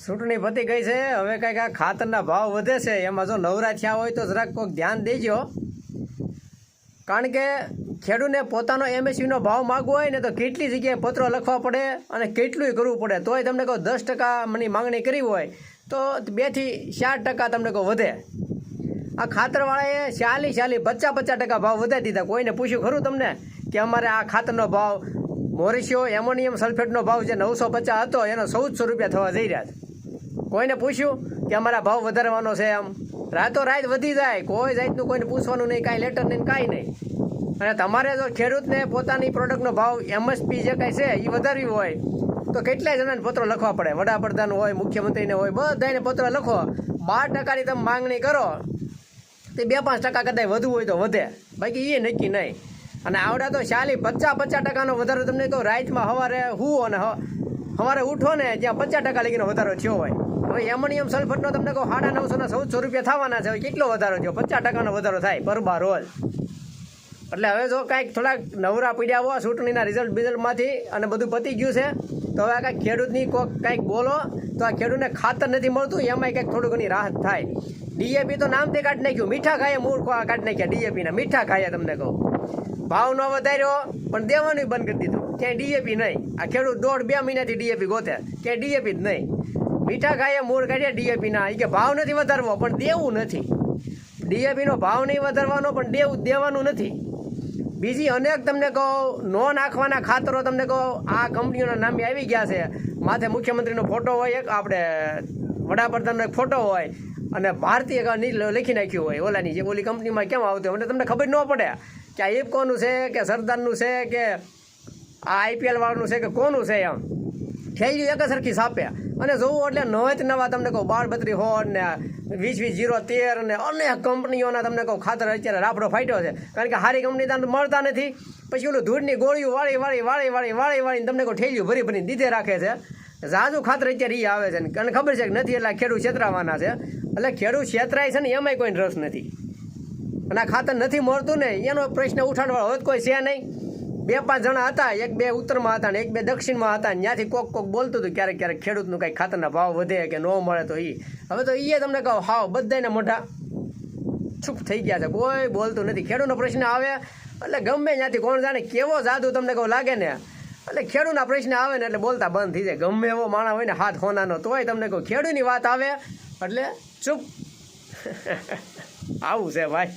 ચૂંટણી પતી ગઈ છે, હવે કંઈક આ ખાતરના ભાવ વધે છે. એમાં જો નવરા થયા હોય તો જરાક કોઈક ધ્યાન દેજો, કારણ કે ખેડૂતને પોતાનો MSPનો ભાવ માગવો હોય ને તો કેટલી જગ્યાએ પત્રો લખવા પડે અને કેટલું કરવું પડે. તોય તમને કહો 10% મની માંગણી કરી હોય તો 2 થી 4% તમને કહો વધે. આ ખાતરવાળાએ 40-50% ભાવ વધારી દીધા. કોઈને પૂછ્યું ખરું તમને કે અમારે આ ખાતરનો ભાવ મોરિશિયો એમોનિયમ સલ્ફેટનો ભાવ જે 950 હતો એનો 1400 રૂપિયા થવા જઈ રહ્યા છે? કોઈને પૂછ્યું કે અમારા ભાવ વધારવાનો છે? એમ રાતોરાત વધી જાય, કોઈ જાતનું કોઈને પૂછવાનું નહીં, કાંઈ લેટર નહીં, કાંઈ નહીં. અને તમારે જો ખેડૂતને પોતાની પ્રોડક્ટનો ભાવ MSP જે કાંઈ છે એ વધારવી હોય તો કેટલાય જણાને પત્રો લખવા પડે. વડાપ્રધાન હોય, મુખ્યમંત્રીને હોય, બધાને પત્ર લખો. 12%ની તમે માંગણી કરો તે 2-5% કદાચ વધુ હોય તો વધે, બાકી એ નક્કી નહીં. અને આવડા તો 40-50% વધારો તમને કહો. રાતમાં સવારે હુવો અને સવારે ઉઠો ને જ્યાં 50% લગીનો વધારો થયો હોય. હવે એમોનિયમ સલ્ફેટનો તમને કહો 950 ને 1400 રૂપિયા થવાના છે. કેટલો વધારો થયો? 50% વધારો થાય પરબા રોજ. એટલે હવે જો કાંઈક થોડાક નવરા પીડ્યા હો ચૂંટણીના રિઝલ્ટમાંથી અને બધું પતી ગયું છે તો હવે કાંઈક ખેડૂતની કાંઈક બોલો તો આ ખેડૂતને ખાતર નથી મળતું, એમાંય કંઈક થોડું ઘણી રાહત થાય. DAP તો નામથી કાઢી નાખ્યું, મીઠા ખાઈએ મૂળ કાઢી નાખ્યા. DAPના મીઠા ખાઈએ તમને કહું. ભાવ ન વધાર્યો પણ દેવાનું બંધ કરી દીધું. ક્યાંય DAP નહીં. આ ખેડૂત 1.5-2 મહિનાથી DAP ગોતે, ક્યાંય DAP જ નહીં. મીઠા ખાઈએ મૂળ કાઢ્યા DAPના. એ કે ભાવ નથી વધારવો પણ દેવું નથી. DAPનો ભાવ નહીં વધારવાનો પણ દેવાનું નથી. બીજી અનેક તમને કહો નો નાખવાના ખાતરો તમને કહો આ કંપનીઓના નામે આવી ગયા છે. માથે મુખ્યમંત્રીનો ફોટો હોય, એક આપણે વડાપ્રધાનનો એક ફોટો હોય અને ભારતીય લખી નાખ્યું હોય. ઓલાની જે ઓલી કંપનીમાં કેમ આવતું હોય તમને ખબર ન પડે કે આ ઇફકોનું છે કે સરદારનું છે કે આ IPL વાળાનું છે કે કોનું છે. એમ થેલ્યું એક સરખી સાપે અને જોવું એટલે નવા તમને કહું 12-32 હોડ ને 20-20-0-13 ને અનેક કંપનીઓના તમને કહું ખાતર અત્યારે રાફડો ફાટ્યો છે. કારણ કે સારી કંપની તમને મળતા નથી. પછી ઓલું ધૂળની ગોળીઓ વાળી તમને કહું ઠેલ્યું ભરી દીધે રાખે છે. ઝાઝું ખાતર અત્યારે એ આવે છે અને ખબર છે કે નથી એટલે ખેડૂત છેતરાવાના છે. એટલે ખેડૂત છેતરાય છે ને એમાંય કોઈને રસ નથી. અને આ ખાતર નથી મળતું ને એનો પ્રશ્ન ઉઠાડવાનો હવે કોઈ છે નહીં. 2-5 જણા હતા, 1-2 ઉત્તરમાં હતા ને 1-2 દક્ષિણમાં હતા. ત્યાંથી કોક બોલતું હતું ક્યારેક ખેડૂતનું કંઈક ખાતરના ભાવ વધે કે ન મળે તો હવે તો એ તમને કહો હાવ બધાને મોઢા ચૂપ થઈ ગયા છે, કોઈ બોલતું નથી. ખેડૂતનો પ્રશ્ન આવે એટલે ગમે ત્યાંથી કોણ જાણે કેવો જાદુ તમને કહું લાગે ને એટલે ખેડૂતના પ્રશ્ન આવે ને એટલે બોલતા બંધ થઈ જાય. ગમે એવો માણસ હોય ને હાથ હોનાનો તોય તમને કહું ખેડૂતની વાત આવે એટલે ચૂપ. આવું છે ભાઈ.